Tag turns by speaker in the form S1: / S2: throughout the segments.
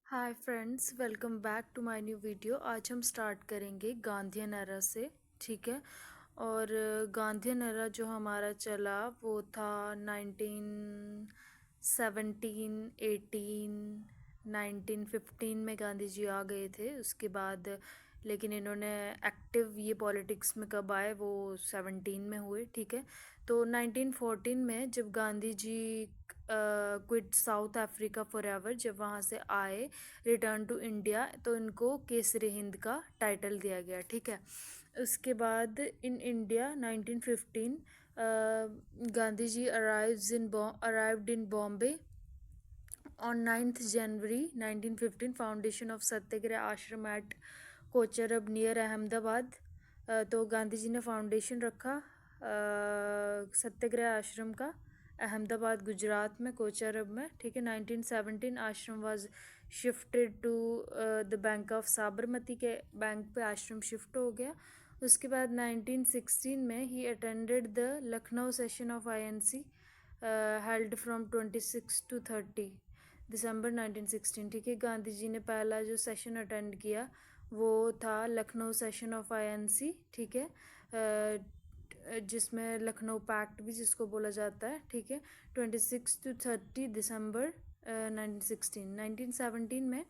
S1: Hi friends, welcome back to my new video. आज हम start करेंगे गांधीयन एरा से। ठीक है। और गांधीयन एरा जो हमारा चला वो था 1917, 1915 में गांधी जी आ गए थे। उसके बाद लेकिन इन्होंने एक्टिव ये पॉलिटिक्स में कब आए, वो 17 में हुए। ठीक है। तो 1914 में जब Gandhi ji quit south Africa for ever, जब वहाँ से आए रिटर्न टू इंडिया, तो इनको केसरी हिंद का टाइटल दिया गया। ठीक है। उसके बाद in India 1915 Gandhi ji arrived in Bombay on 9th January 1915। Foundation of Satyagraha Ashram at Kochrab near Ahmedabad. तो गांधी जी ने फाउंडेशन रखा सत्याग्रह आश्रम का अहमदाबाद गुजरात में, कोचरब में। ठीक है। 1917 ashram was shifted to the bank of Sabarmati के बैंक पे आश्रम शिफ्ट हो गया। उसके बाद 1916 में ही attended the Lucknow session of INC held from 26 to 30 December 1916। ठीक है। गांधी जी ने पहला जो सेशन अटेंड किया वो था लखनऊ सेशन ऑफ आईएनसी। ठीक है। जिसमें लखनऊ पैक्ट भी जिसको बोला जाता है। ठीक है। 26 टू 30 दिसंबर 1916। 1917 में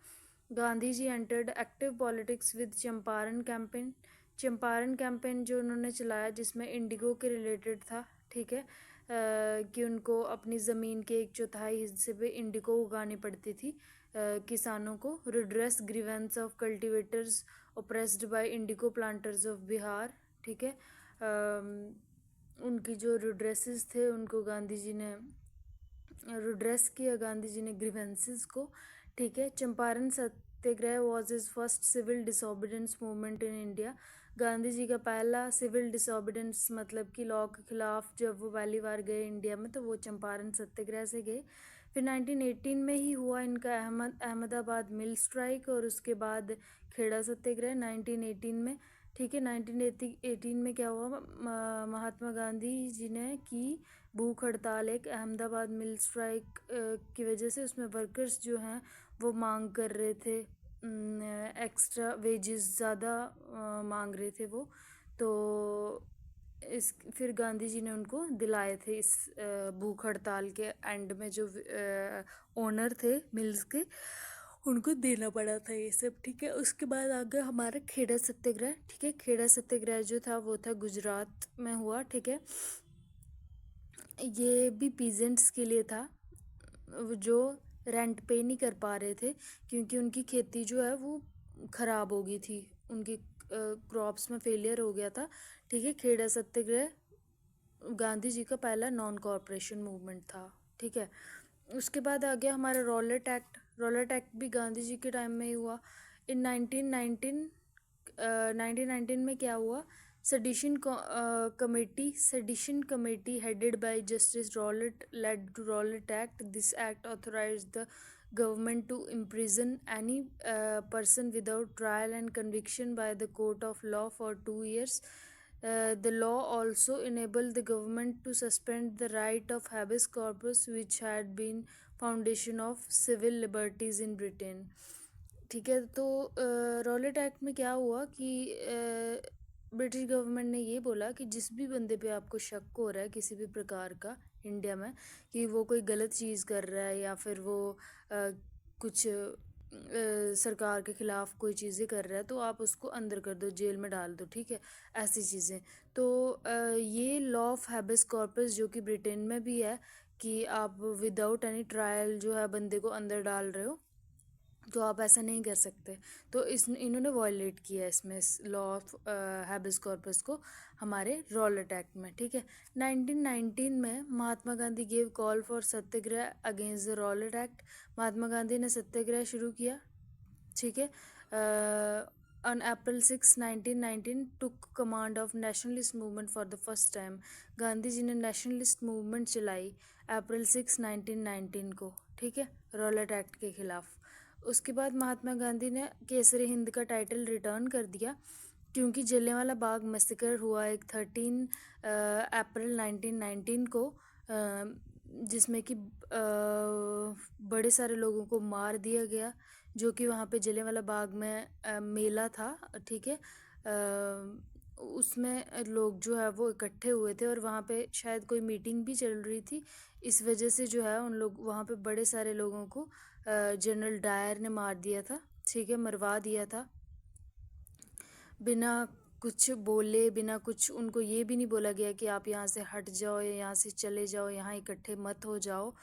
S1: Gandhi ji entered active politics with Champaran campaign. Champaran campaign जो उन्होंने चलाया जिसमें इंडिगो के रिलेटेड था। ठीक है। कि उनको अपनी ज़मीन के 1/4 हिस्से पे इंडिगो उगानी पड़ती थी किसानों को। Redress grievance of cultivators oppressed by indigo planters of Bihar. ठीक है। उनकी जो रिड्रेसेस थे उनको गांधी जी ने रिड्रेस किया, गांधी जी ने ग्रीवेंसेस को। ठीक है। Champaran Satyagraha was his first civil disobedience movement in India. Gandhi ji का पहला सिविल डिसोबीडियंस मतलब कि लॉ के खिलाफ जब वो पहली बार गए इंडिया में तो वो चंपारण सत्याग्रह से गए। फिर 1918 में ही हुआ इनका अहमदाबाद मिल स्ट्राइक, और उसके बाद खेड़ा सत्याग्रह 1918 में। ठीक है। 1918 में क्या हुआ, महात्मा गांधी जी ने की भूख हड़ताल एक अहमदाबाद मिल स्ट्राइक की वजह से। उसमें वर्कर्स जो हैं वो मांग कर रहे थे एक्स्ट्रा वेजेस, ज़्यादा मांग रहे थे वो। तो इस फिर गांधी जी ने उनको दिलाए थे इस भूख हड़ताल के एंड में, जो ओनर थे मिल्स के, उनको देना पड़ा था ये सब। ठीक है। उसके बाद आ गया हमारा खेड़ा सत्याग्रह। ठीक है। खेड़ा सत्याग्रह जो था वो था गुजरात में हुआ। ठीक है। ये भी पीजेंट्स के लिए था जो रेंट पे नहीं कर पा रहे थे क्योंकि उनकी खेती जो है वो ख़राब हो गई थी, उनकी क्रॉप्स में फेलियर हो गया था। ठीक है। खेड़ा सत्याग्रह गांधी जी का पहला नॉन कॉरपोरेशन मूवमेंट था। ठीक है। उसके बाद आ गया हमारा रॉलेट एक्ट। रॉलेट एक्ट भी गांधी जी के टाइम में ही हुआ। इन 1919 में क्या हुआ, sedition committee headed by Justice Rowlett led to Rowlett Act. This act authorized the government to imprison any person without trial and conviction by the court of law for 2 years. The law also enabled the government to suspend the right of habeas corpus, which had been foundation of civil liberties in Britain. ठीक है। तो Rowlatt act में क्या हुआ कि British government ने ये बोला कि जिस भी बंदे पे आपको शक हो रहा है किसी भी प्रकार का इंडिया में कि वो कोई गलत चीज़ कर रहा है या फिर वो कुछ सरकार के ख़िलाफ़ कोई चीज़ें कर रहा है, तो आप उसको अंदर कर दो, जेल में डाल दो। ठीक है। ऐसी चीज़ें। तो ये लॉ ऑफ हैबेस कॉर्पस जो कि ब्रिटेन में भी है कि आप विदाउट एनी ट्रायल जो है बंदे को अंदर डाल रहे हो, तो आप ऐसा नहीं कर सकते। तो इन्होंने वॉयलेट किया इसमें इस लॉ ऑफ हैबिस कॉर्पस को हमारे रॉलेट एक्ट में। ठीक है। 1919 में Mahatma Gandhi gave call for Satyagraha against the Rowlatt Act. Mahatma Gandhi ने सत्याग्रह शुरू किया। ठीक है। On April 6 1919 took command of nationalist movement for the first time. Gandhi ji ने नेशनलिस्ट मूवमेंट चलाई अप्रैल 6 1919 को। ठीक है। रॉलेट एक्ट के खिलाफ। उसके बाद महात्मा गांधी ने केसरी हिंद का टाइटल रिटर्न कर दिया क्योंकि जलियांवाला बाग मैसेकर हुआ एक 13 अप्रैल 1919 को जिसमें कि बड़े सारे लोगों को मार दिया गया, जो कि वहाँ पे जलियांवाला बाग में मेला था, ठीक है। उसमें लोग जो है वो इकट्ठे हुए थे और वहाँ पे शायद कोई मीटिंग भी चल रही थी। इस वजह से जो है उन लोग वहाँ पे बड़े सारे लोगों को जनरल डायर ने मार दिया था, ठीक है, मरवा दिया था, बिना कुछ बोले, बिना कुछ उनको ये भी नहीं बोला गया कि आप यहाँ से हट जाओ या यहाँ से चले जाओ, यहाँ इकट्ठे मत हो जाओ,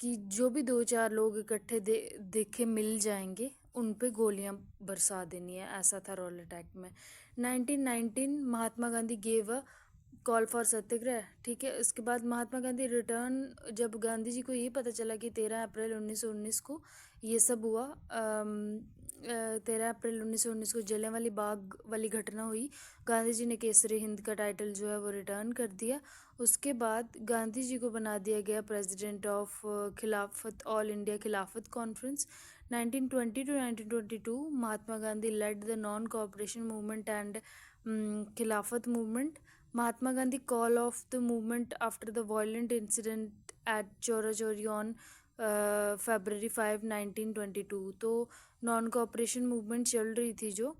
S1: कि जो भी दो चार लोग इकट्ठे देखे मिल जाएंगे उन पे गोलियां बरसा देनी है, ऐसा था रोल अटैक में। 1919 Mahatma Gandhi gave a call for Satyagraha, ठीक है। उसके बाद महात्मा गांधी रिटर्न, जब गांधी जी को ये पता चला कि 13 अप्रैल 1919 को ये सब हुआ, 13 अप्रैल 1919 को जलियांवाला बाग वाली घटना हुई, गांधी जी ने केसरी हिंद का टाइटल जो है वो रिटर्न कर दिया। उसके बाद गांधी जी को बना दिया गया president of Khilafat, all India Khilafat conference. 1920 to 1922 Mahatma Gandhi led the non cooperation movement and Khilafat movement. Mahatma Gandhi call off the movement after the violent incident at Chaura Chauri on February 5, 1922। तो नॉन कोऑपरेशन मूवमेंट चल रही थी जो,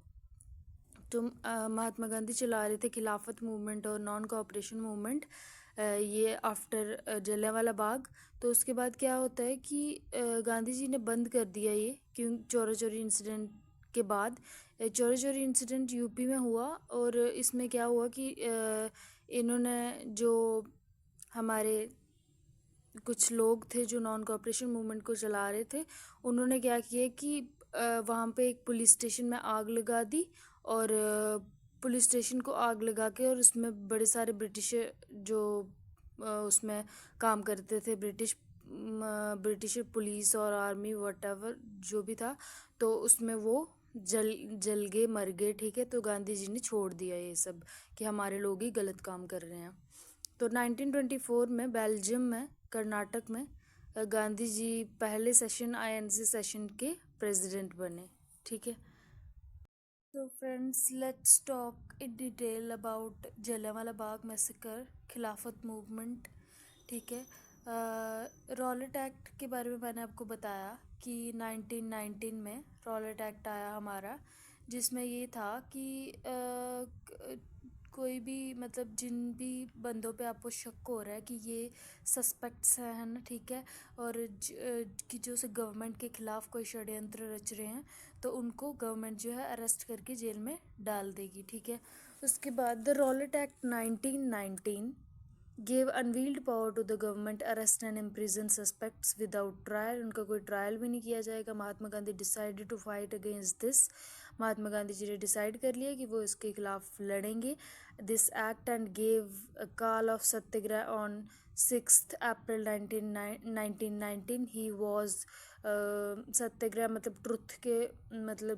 S1: तो महात्मा गांधी चला रहे थे खिलाफत मूवमेंट और नॉन कोऑपरेशन मूवमेंट, ये आफ्टर जलियांवाला बाग। तो उसके बाद क्या होता है कि गांधी जी ने बंद कर दिया ये, क्यों, चौरा चौरी इंसिडेंट के बाद। चौरा चौरी इंसिडेंट यूपी में हुआ और इसमें क्या हुआ कि इन्होंने जो हमारे कुछ लोग थे जो नॉन कोऑपरेशन मूवमेंट को चला रहे थे, उन्होंने क्या किया कि वहाँ पे एक पुलिस स्टेशन में आग लगा दी, और पुलिस स्टेशन को आग लगा के, और उसमें बड़े सारे ब्रिटिश जो उसमें काम करते थे, ब्रिटिश पुलिस और आर्मी वटेवर जो भी था, तो उसमें वो जल जल गए, मर गए, ठीक है। तो गांधी जी ने छोड़ दिया ये सब कि हमारे लोग ही गलत काम कर रहे हैं। तो 1924 में बेल्जियम में, कर्नाटक में, गांधी जी पहले सेशन आईएनसी सेशन के प्रेसिडेंट बने, ठीक है। तो friends, let's talk in detail about Jallianwala Bagh massacre, खिलाफत मूवमेंट, ठीक है। रॉलेट एक्ट के बारे में मैंने आपको बताया कि 1919 में रॉलेट एक्ट आया हमारा, जिसमें ये था कि कोई भी, मतलब जिन भी बंदों पे आपको शक हो रहा है कि ये सस्पेक्ट्स हैं, है ना, ठीक है, और कि जो से गवर्नमेंट के खिलाफ कोई षड्यंत्र रच रहे हैं, तो उनको गवर्नमेंट जो है अरेस्ट करके जेल में डाल देगी, ठीक है। उसके बाद the Rowlatt act 1919 gave unveiled power to the government arrest and imprison suspects without trial। उनका कोई ट्रायल भी नहीं किया जाएगा। Mahatma Gandhi decided to fight against this. Mahatma Gandhi ji ने डिसाइड कर लिया कि वो इसके खिलाफ लड़ेंगे। This act and gave a call of Satyagraha on 6 अप्रैल 1919। ही वॉज सत्याग्रह मतलब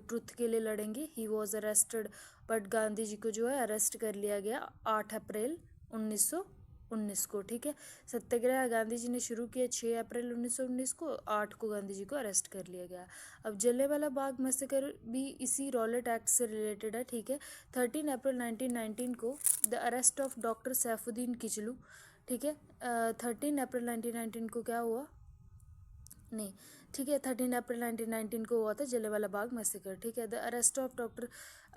S1: ट्रुथ के लिए लड़ेंगे। He was arrested, but Gandhi ji को जो है अरेस्ट कर लिया गया 8 अप्रैल 1919 को, ठीक है। सत्याग्रह गांधी जी ने शुरू किया 6 अप्रैल 1919 को, 8 को गांधी जी को अरेस्ट कर लिया गया। अब जलियांवाला बाग मैसेकर भी इसी रॉलेट एक्ट से रिलेटेड है, ठीक है। 13 अप्रैल 1919 को the arrest of doctor Saifuddin Kitchlew, ठीक है। 13 अप्रैल 1919 को क्या हुआ, नहीं, ठीक है, 13 अप्रैल 1919 को हुआ था जलियांवाला बाग मैसेकर, ठीक है। The arrest of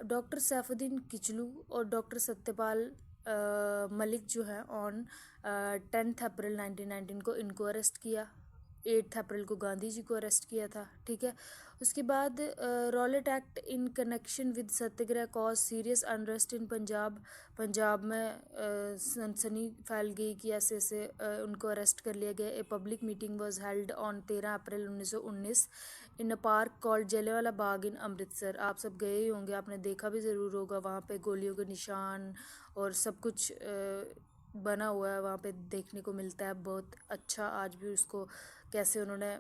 S1: doctor Saifuddin Kitchlew और डॉक्टर सत्यपाल मलिक जो है ऑन 10 अप्रैल 1919 को इनको अरेस्ट किया। 8 अप्रैल को गांधी जी को अरेस्ट किया था, ठीक है। उसके बाद Rowlatt act in connection with Satyagraha cause serious unrest इन पंजाब में सनसनी फैल गई कि ऐसे ऐसे उनको अरेस्ट कर लिया गया। A public meeting was held on 13 April 1919 in a park called Jallianwala Bagh in Amritsar. आप सब गए ही होंगे, आपने देखा भी ज़रूर होगा, वहाँ पे गोलियों के निशान और सब कुछ बना हुआ है, वहाँ पे देखने को मिलता है। बहुत अच्छा आज भी उसको कैसे उन्होंने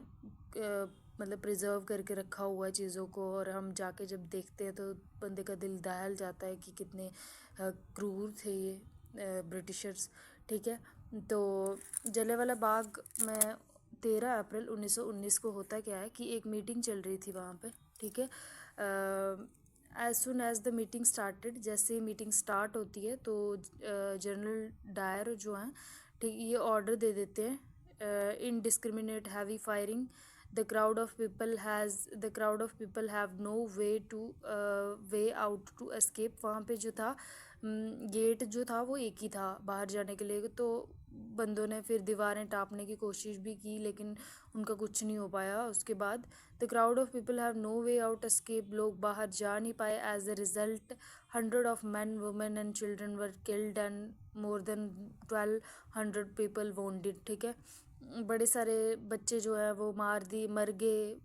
S1: मतलब प्रिजर्व करके रखा हुआ है चीज़ों को, और हम जाके जब देखते हैं तो बंदे का दिल दहल जाता है कि कितने क्रूर थे ये ब्रिटिशर्स, ठीक है। तो जलियांवाला बाग में 13 अप्रैल 1919 को होता क्या है कि एक मीटिंग चल रही थी वहाँ पे, ठीक है। As soon as the meeting started, जैसे मीटिंग स्टार्ट होती है तो जनरल डायर जो हैं, ठीक, ये ऑर्डर दे देते हैं indiscriminate heavy firing. The crowd of people have no way out to escape. वहाँ पे जो था गेट जो था वो एक ही था बाहर जाने के लिए, तो बंदों ने फिर दीवारें टापने की कोशिश भी की लेकिन उनका कुछ नहीं हो पाया। उसके बाद the crowd of people have no way out escape, लोग बाहर जा नहीं पाए। As a result 100 of men, women and children were killed and more than 1200 people wounded। ठीक है, बड़े सारे बच्चे जो है वो मर गए,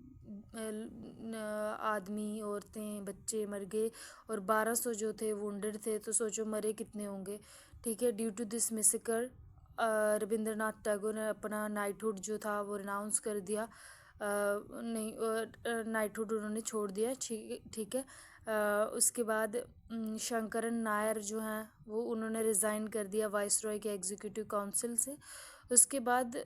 S1: आदमी औरतें बच्चे मर गए और 1200 जो थे वुंडेड थे। तो सोचो मरे कितने होंगे। ठीक है, due to this massacre Rabindranath Tagore ने अपना नाइटहुड जो था वो रिनाउंस कर दिया। नहीं, नाइटहुड उन्होंने छोड़ दिया। ठीक है, उसके बाद शंकरन नायर जो हैं वो उन्होंने रिज़ाइन कर दिया वाइसरॉय के एग्जीक्यूटिव काउंसिल से। उसके बाद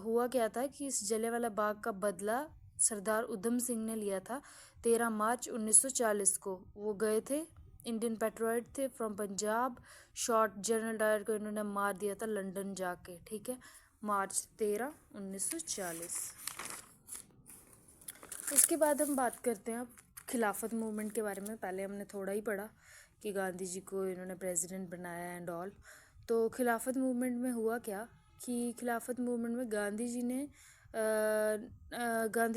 S1: हुआ क्या था कि इस जलियांवाला बाग का बदला सरदार उधम सिंह ने लिया था 13 मार्च 1940 को। वो गए थे, इंडियन पेट्रोइट थे from Punjab, shot General Dyer को इन्होंने मार दिया था लंदन जाके। ठीक है, मार्च 13 1940। उसके बाद हम बात करते हैं अब खिलाफत मूवमेंट के बारे में। पहले हमने थोड़ा ही पढ़ा कि गांधी जी को इन्होंने प्रेसिडेंट बनाया एंड ऑल। तो खिलाफत मूवमेंट में हुआ क्या कि खिलाफत मूवमेंट में गांधी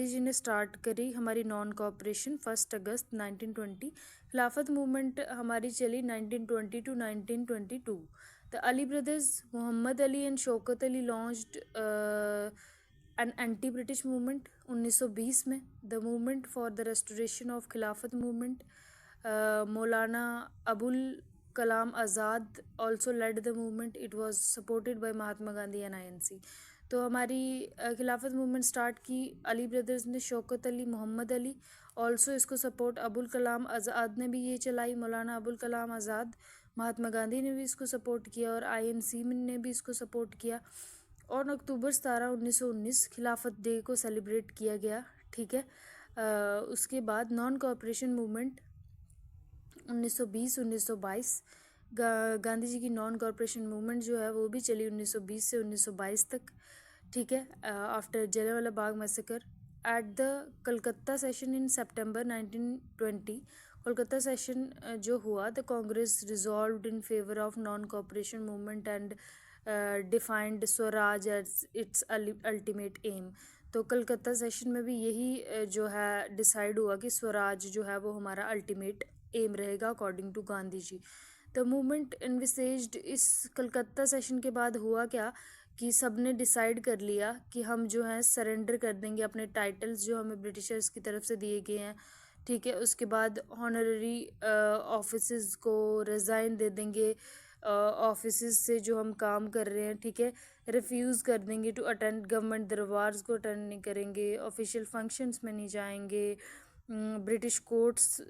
S1: जी ने स्टार्ट करी हमारी नॉन कॉपरेशन 1 अगस्त 1920। खिलाफत मूवमेंट हमारी चली 1920 to 1922। The Ali brothers Mohammad Ali and Shaukat Ali launched an anti British movement 1920 में। The movement for the restoration of Khilafat movement, Maulana Abul Kalam Azad also led the movement. It was supported by Mahatma Gandhi and INC। तो हमारी खिलाफत मूवमेंट स्टार्ट की Ali brothers ने, Shaukat Ali, Mohammad Ali, also इसको support Abul Kalam आज़ाद ने भी ये चलाई, मौलाना अबुल कलाम आज़ाद। महात्मा गांधी ने भी इसको सपोर्ट किया और INC ने भी इसको सपोर्ट किया। और अक्टूबर 17 1919 खिलाफत डे को सेलिब्रेट किया गया। ठीक है, उसके बाद non cooperation movement 1920 1922। Gandhi ji की नॉन कॉरपोरेशन मूवमेंट जो है वो भी चली 1920 से 1922 तक। ठीक है, after Jallianwala Bagh massacre at the Calcutta session in September 1920। Kolkata session जो हुआ, the Congress resolved in favour of non cooperation movement and defined swaraj as its ultimate aim. तो कलकत्ता सेशन में भी यही जो है डिसाइड हुआ कि स्वराज जो है वो हमारा अल्टीमेट एम रहेगा according to Gandhi ji. The movement envisaged. इस कलकत्ता सेशन के बाद हुआ क्या कि सब ने डिसाइड कर लिया कि हम जो है सरेंडर कर देंगे अपने टाइटल्स जो हमें ब्रिटिशर्स की तरफ से दिए गए हैं। ठीक है, उसके बाद हॉनररी ऑफिसेस को रिज़ाइन दे देंगे, ऑफिसेस से जो हम काम कर रहे हैं। ठीक है, रिफ्यूज़ कर देंगे टू अटेंड गवर्नमेंट दरबार्स को अटेंड नहीं करेंगे, ऑफिशियल फंक्शंस में नहीं जाएंगे। ब्रिटिश कोर्ट्स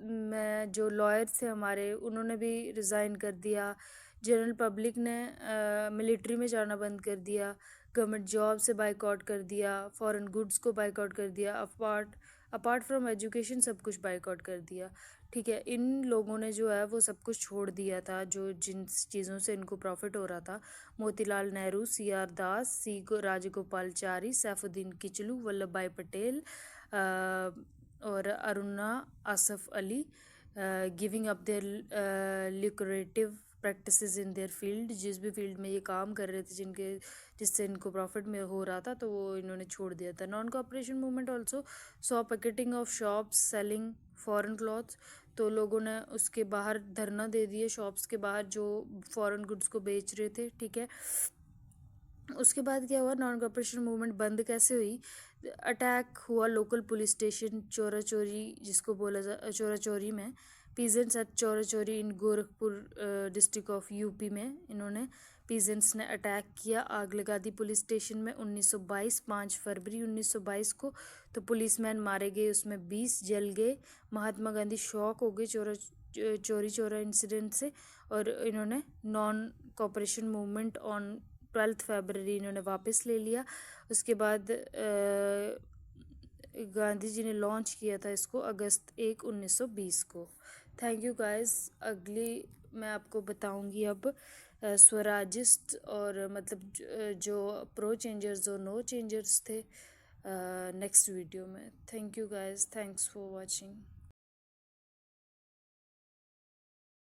S1: में जो लॉयर्स थे हमारे उन्होंने भी रिज़ाइन कर दिया। जनरल पब्लिक ने मिलिट्री में जाना बंद कर दिया, गवर्नमेंट जॉब से बाइकआउट कर दिया, फॉरेन गुड्स को बाइकआउट कर दिया, अपार्ट फ्रॉम एजुकेशन सब कुछ बाइकआउट कर दिया। ठीक है, इन लोगों ने जो है वो सब कुछ छोड़ दिया था जो जिन चीज़ों से इनको प्रॉफिट हो रहा था। मोतीलाल नेहरू, CR दास, राजगोपालचारी, सैफुद्दीन किचलू, वल्लभ भाई पटेल और Aruna Asaf Ali giving up their lucrative practices in their field. जिस भी फील्ड में ये काम कर रहे थे जिससे इनको प्रॉफिट में हो रहा था तो वो इन्होंने छोड़ दिया था। Non cooperation movement also saw packeting of shops selling foreign clothes. तो लोगों ने उसके बाहर धरना दे दिए, शॉप्स के बाहर जो फॉरेन गुड्स को बेच रहे थे। ठीक है, उसके बाद क्या हुआ, नॉन कॉपरेशन मूवमेंट बंद कैसे हुई। अटैक हुआ लोकल पुलिस स्टेशन चोरा चोरी जिसको बोला चोरा चोरी में, पीजेंट्स एट चोरा चोरी इन गोरखपुर डिस्ट्रिक्ट ऑफ UP में इन्होंने पीजेंट्स ने अटैक किया, आग लगा दी पुलिस स्टेशन में 1922 5 फरवरी 1922 को। तो पुलिसमैन मारे गए, उसमें 20 जल गए। महात्मा गांधी शॉक हो गए चोरी चोरा इंसिडेंट से और इन्होंने नॉन कॉपरेशन मूवमेंट ऑन 12 फरवरी इन्होंने वापस ले लिया। उसके बाद गांधी जी ने लॉन्च किया था इसको अगस्त 1 1920 को। Thank you guys. अगली मैं आपको बताऊंगी अब स्वराजिस्ट और मतलब जो प्रो चेंजर्स और नो चेंजर्स थे नेक्स्ट वीडियो में। Thank you guys, thanks for watching.